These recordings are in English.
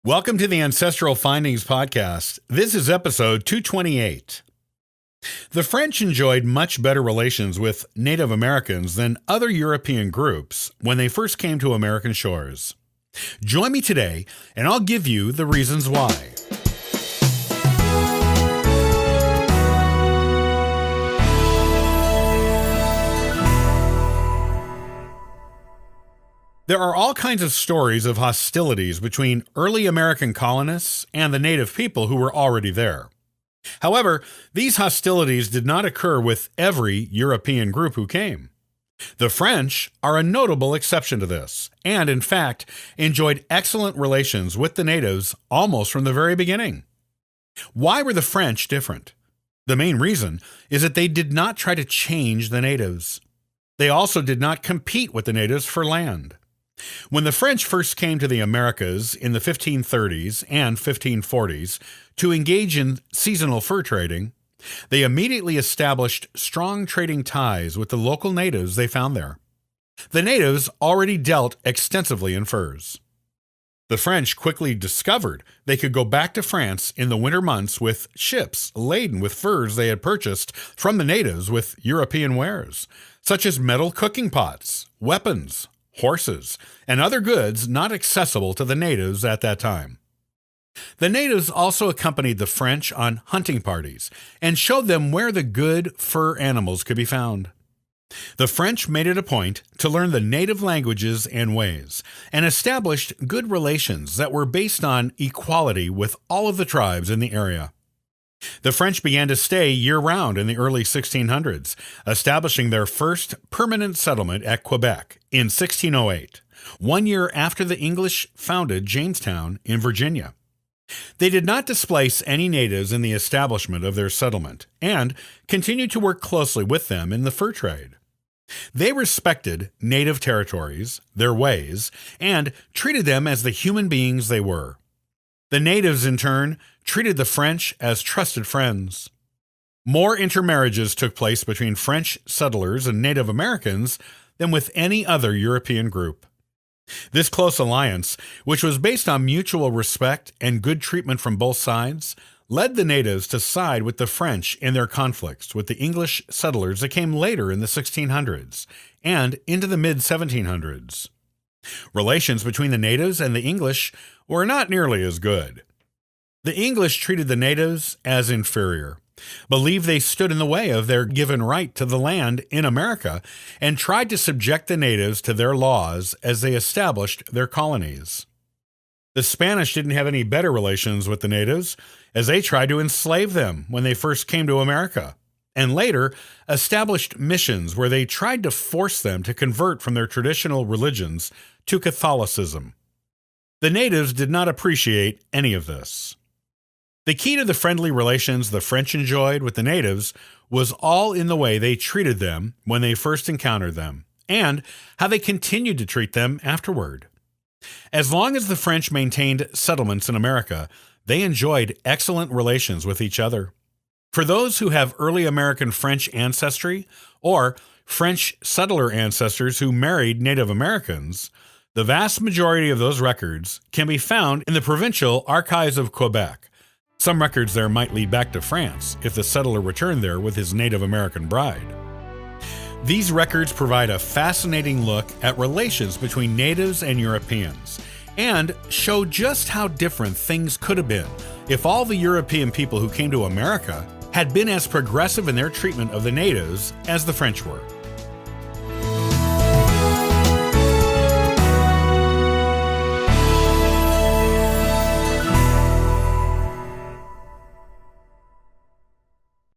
Welcome to the Ancestral Findings Podcast. This is episode 228. The French enjoyed much better relations with Native Americans than other European groups when they first came to American shores. Join me today, and I'll give you the reasons why. There are all kinds of stories of hostilities between early American colonists and the native people who were already there. However, these hostilities did not occur with every European group who came. The French are a notable exception to this, and in fact, enjoyed excellent relations with the natives almost from the very beginning. Why were the French different? The main reason is that they did not try to change the natives. They also did not compete with the natives for land. When the French first came to the Americas in the 1530s and 1540s to engage in seasonal fur trading, they immediately established strong trading ties with the local natives they found there. The natives already dealt extensively in furs. The French quickly discovered they could go back to France in the winter months with ships laden with furs they had purchased from the natives with European wares, such as metal cooking pots, weapons, horses, and other goods not accessible to the natives at that time. The natives also accompanied the French on hunting parties and showed them where the good fur animals could be found. The French made it a point to learn the native languages and ways, and established good relations that were based on equality with all of the tribes in the area. The French began to stay year-round in the early 1600s, establishing their first permanent settlement at Quebec in 1608, 1 year after the English founded Jamestown in Virginia. They did not displace any natives in the establishment of their settlement and continued to work closely with them in the fur trade. They respected native territories, their ways, and treated them as the human beings they were. The natives, in turn, treated the French as trusted friends. More intermarriages took place between French settlers and Native Americans than with any other European group. This close alliance, which was based on mutual respect and good treatment from both sides, led the natives to side with the French in their conflicts with the English settlers that came later in the 1600s and into the mid-1700s. Relations between the natives and the English were not nearly as good. The English treated the natives as inferior, believed they stood in the way of their given right to the land in America, and tried to subject the natives to their laws as they established their colonies. The Spanish didn't have any better relations with the natives, as they tried to enslave them when they first came to America, and later established missions where they tried to force them to convert from their traditional religions to Catholicism. The natives did not appreciate any of this. The key to the friendly relations the French enjoyed with the natives was all in the way they treated them when they first encountered them, and how they continued to treat them afterward. As long as the French maintained settlements in America, they enjoyed excellent relations with each other. For those who have early American French ancestry, or French settler ancestors who married Native Americans, the vast majority of those records can be found in the Provincial Archives of Quebec. Some records there might lead back to France if the settler returned there with his Native American bride. These records provide a fascinating look at relations between natives and Europeans, and show just how different things could have been if all the European people who came to America had been as progressive in their treatment of the natives as the French were.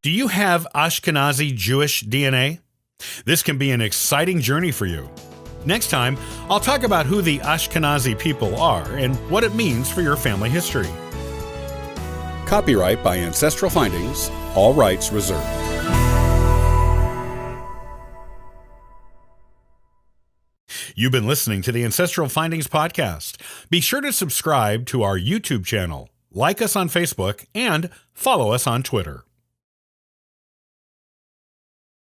Do you have Ashkenazi Jewish DNA? This can be an exciting journey for you. Next time, I'll talk about who the Ashkenazi people are and what it means for your family history. Copyright by Ancestral Findings, all rights reserved. You've been listening to the Ancestral Findings podcast. Be sure to subscribe to our YouTube channel, like us on Facebook, and follow us on Twitter.